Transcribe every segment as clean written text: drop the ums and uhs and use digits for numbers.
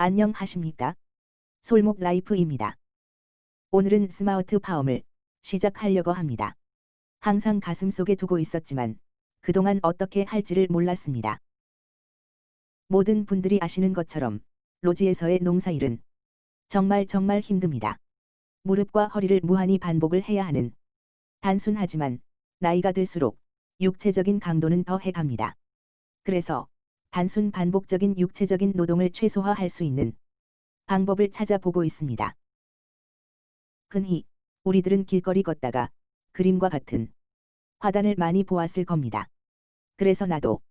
안녕하십니까? 솔목 라이프입니다. 오늘은 스마트 팜을 시작하려고 합니다. 항상 가슴속에 두고 있었지만 그동안 어떻게 할지를 몰랐습니다. 모든 분들이 아시는 것처럼 로지에서의 농사일은 정말 힘듭니다. 무릎과 허리를 무한히 반복을 해야 하는, 단순하지만 나이가 들수록 육체적인 강도는 더 해갑니다. 그래서 단순 반복적인 육체적인 노동을 최소화할 수 있는 방법을 찾아보고 있습니다. 흔히 우리들은 길거리 걷다가 그림과 같은 화단을 많이 보았을 겁니다. 그래서 나도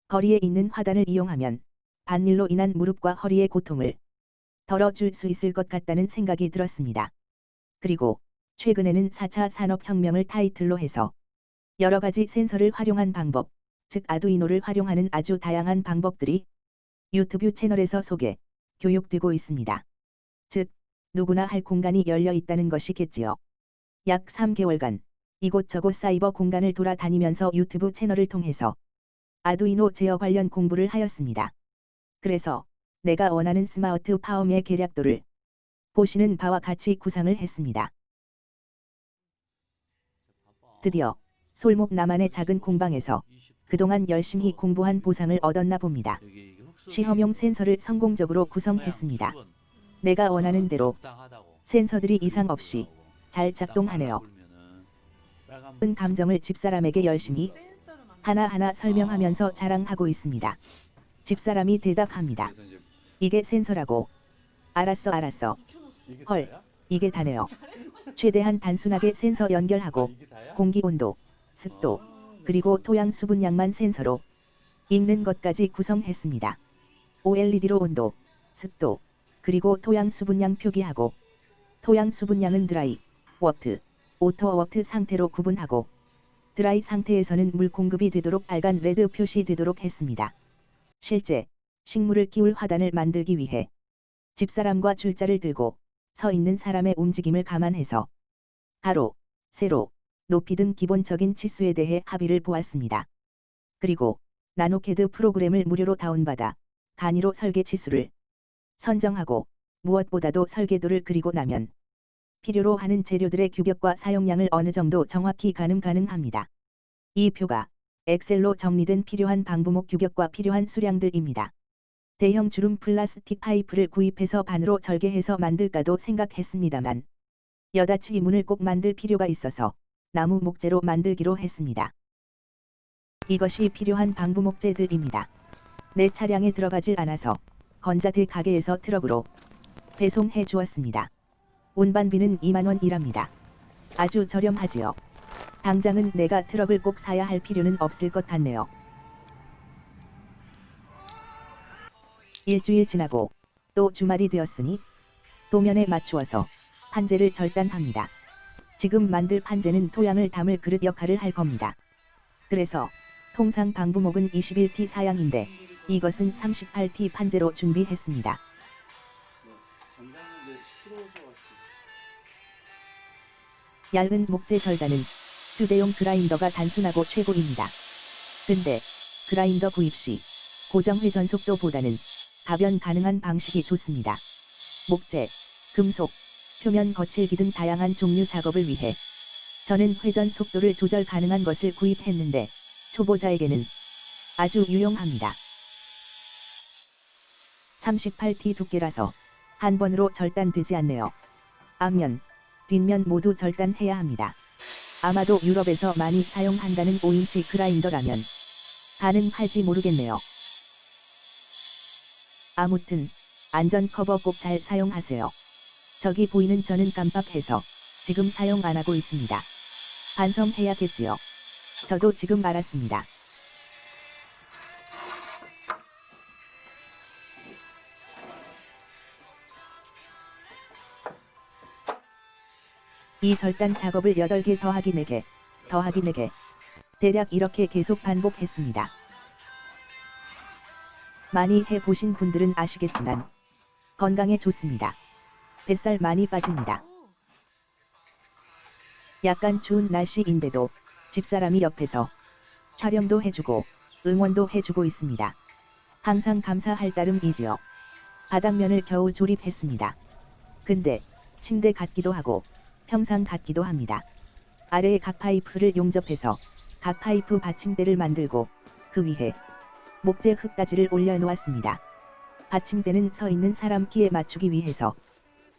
거리에 있는 화단을 이용하면 반일로 인한 무릎과 허리의 고통을 덜어줄 수 있을 것 같다는 생각이 들었습니다. 그리고 최근에는 4차 산업혁명을 타이틀로 해서 여러 가지 센서를 활용한 방법, 즉 아두이노를 활용하는 아주 다양한 방법들이 유튜브 채널에서 소개, 교육되고 있습니다. 즉, 누구나 할 공간이 열려 있다는 것이겠지요. 약 3개월간 이곳저곳 사이버 공간을 돌아다니면서 유튜브 채널을 통해서 아두이노 제어 관련 공부를 하였습니다. 그래서 내가 원하는 스마트 팜의 계략도를 보시는 바와 같이 구상을 했습니다. 드디어 솔목 나만의 작은 공방에서 그동안 열심히 공부한 보상을 얻었나 봅니다. 시험용 센서를 성공적으로 구성했습니다. 내가 원하는 대로 센서들이 이상 없이 잘 작동하네요. 은 감정을 집사람에게 열심히 하나하나 설명하면서 자랑하고 있습니다. 집사람이 대답합니다. 이게 센서라고. 알았어. 헐, 이게 다네요. 최대한 단순하게 센서 연결하고 공기 온도, 습도, 그리고 토양 수분량만 센서로 읽는 것까지 구성했습니다. OLED로 온도, 습도, 그리고 토양 수분량 표기하고 토양 수분량은 드라이, 워트, 오토 워트 상태로 구분하고 드라이 상태에서는 물 공급이 되도록 빨간 레드 표시되도록 했습니다. 실제 식물을 키울 화단을 만들기 위해 집사람과 줄자를 들고 서 있는 사람의 움직임을 감안해서 가로, 세로, 높이 등 기본적인 치수에 대해 합의를 보았습니다. 그리고 나노캐드 프로그램을 무료로 다운받아 단위로 설계 치수를 선정하고 무엇보다도 설계도를 그리고 나면 필요로 하는 재료들의 규격과 사용량을 어느 정도 정확히 가능합니다. 이 표가 엑셀로 정리된 필요한 방부목 규격과 필요한 수량들입니다. 대형 주름 플라스틱 파이프를 구입해서 반으로 절개해서 만들까도 생각했습니다만 여다치 문을 꼭 만들 필요가 있어서 나무 목재로 만들기로 했습니다. 이것이 필요한 방부목재들입니다. 내 차량에 들어가질 않아서 건자대 가게에서 트럭으로 배송해 주었습니다. 운반비는 2만원이랍니다. 아주 저렴하지요. 당장은 내가 트럭을 꼭 사야 할 필요는 없을 것 같네요. 일주일 지나고 또 주말이 되었으니 도면에 맞추어서 판재를 절단합니다. 지금 만들 판재는 토양을 담을 그릇 역할을 할 겁니다. 그래서 통상 방부목은 21T 사양인데 이것은 38T 판재로 준비했습니다. 얇은 목재 절단은 휴대용 그라인더가 단순하고 최고입니다. 근데 그라인더 구입 시 고정 회전 속도보다는 가변 가능한 방식이 좋습니다. 목재, 금속, 표면 거칠기 등 다양한 종류 작업을 위해 저는 회전 속도를 조절 가능한 것을 구입했는데 초보자에게는 아주 유용합니다. 38T 두께라서 한 번으로 절단되지 않네요. 앞면, 뒷면 모두 절단해야 합니다. 아마도 유럽에서 많이 사용한다는 5인치 그라인더라면 가능할지 모르겠네요. 아무튼 안전 커버 꼭 잘 사용하세요. 저기 보이는 저는 깜빡해서 지금 사용 안 하고 있습니다. 반성해야겠지요. 저도 지금 알았습니다. 이 절단 작업을 8개 더하기 4개, 더하기 4개. 대략 이렇게 계속 반복했습니다. 많이 해보신 분들은 아시겠지만 건강에 좋습니다. 뱃살 많이 빠집니다. 약간 추운 날씨인데도 집사람이 옆에서 촬영도 해주고 응원도 해주고 있습니다. 항상 감사할 따름이지요. 바닥면을 겨우 조립했습니다. 근데 침대 같기도 하고 평상 같기도 합니다. 아래에 각 파이프를 용접해서 각 파이프 받침대를 만들고 그 위에 목재 흙가지를 올려놓았습니다. 받침대는 서 있는 사람 키에 맞추기 위해서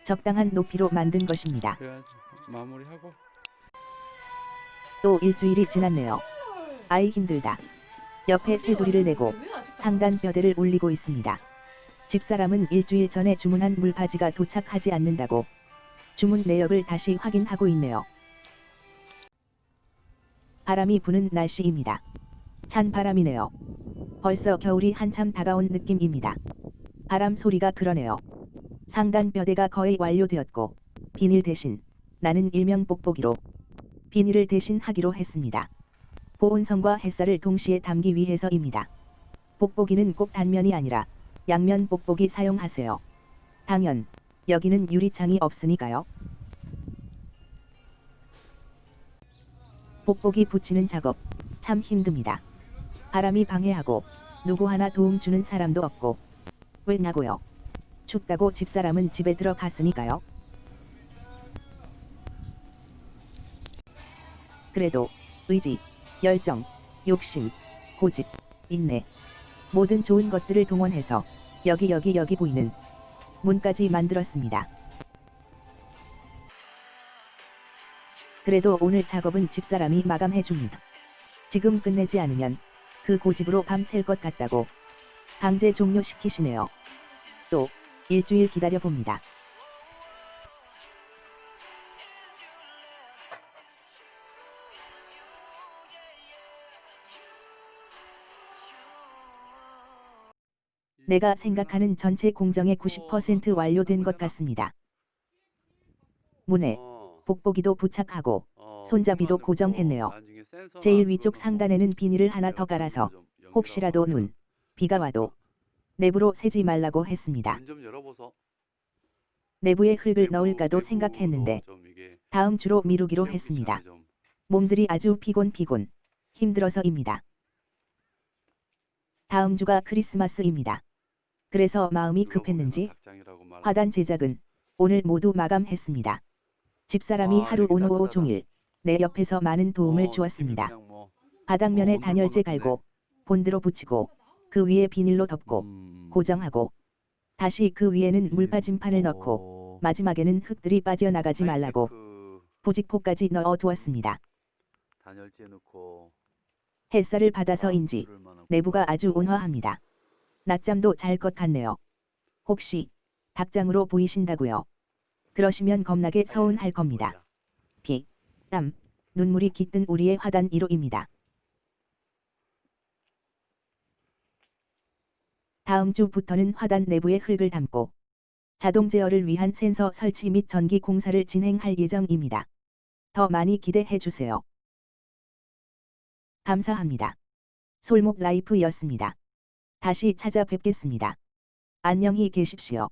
적당한 높이로 만든 것입니다. 해야지. 마무리하고. 또 일주일이 지났네요. 아이 힘들다. 옆에 테두리를 내고 상단 뼈대를 올리고 있습니다. 집사람은 일주일 전에 주문한 물바지가 도착하지 않는다고 주문 내역을 다시 확인하고 있네요. 바람이 부는 날씨입니다. 찬 바람이네요. 벌써 겨울이 한참 다가온 느낌입니다. 바람 소리가 그러네요. 상단 뼈대가 거의 완료되었고 비닐 대신 나는 일명 뽁뽁이로 비닐을 대신하기로 했습니다. 보온성과 햇살을 동시에 담기 위해서입니다. 뽁뽁이는 꼭 단면이 아니라 양면 뽁뽁이 사용하세요. 당연, 여기는 유리창이 없으니까요. 뽁뽁이 붙이는 작업, 참 힘듭니다. 바람이 방해하고 누구 하나 도움 주는 사람도 없고 왜냐고요? 춥다고 집사람은 집에 들어갔으니까요. 그래도 의지, 열정, 욕심, 고집, 인내 모든 좋은 것들을 동원해서 여기 보이는 문까지 만들었습니다. 그래도 오늘 작업은 집사람이 마감해줍니다. 지금 끝내지 않으면 그 고집으로 밤샐 것 같다고 강제 종료시키시네요. 또 일주일 기다려봅니다. 내가 생각하는 전체 공정의 90% 완료된 것 같습니다. 문에 뽁뽁이도 부착하고 손잡이도 고정했네요. 제일 위쪽 상단에는 비닐을 하나 더 갈아서 혹시라도 눈, 비가 와도 내부로 새지 말라고 했습니다. 내부에 흙을 넣을까도 생각했는데 다음 주로 미루기로 했습니다. 몸들이 아주 피곤 힘들어서입니다. 다음 주가 크리스마스입니다. 그래서 마음이 급했는지 화단 제작은 오늘 모두 마감했습니다. 집사람이 하루 온오 종일 내 옆에서 많은 도움을 주었습니다. 바닥면에 단열재 갈고 본드로 붙이고 그 위에 비닐로 덮고 고정하고 다시 그 위에는 물파짐판을 넣고 마지막에는 흙들이 빠져나가지 말라고 부직포까지 넣어 두었습니다. 햇살을 받아서인지 내부가 아주 온화합니다. 낮잠도 잘 것 같네요. 혹시 닭장으로 보이신다고요? 그러시면 겁나게 서운할 겁니다. 피, 땀, 눈물이 깃든 우리의 화단 1호입니다. 다음 주부터는 화단 내부에 흙을 담고 자동 제어를 위한 센서 설치 및 전기 공사를 진행할 예정입니다. 더 많이 기대해 주세요. 감사합니다. 솔목 라이프였습니다. 다시 찾아뵙겠습니다. 안녕히 계십시오.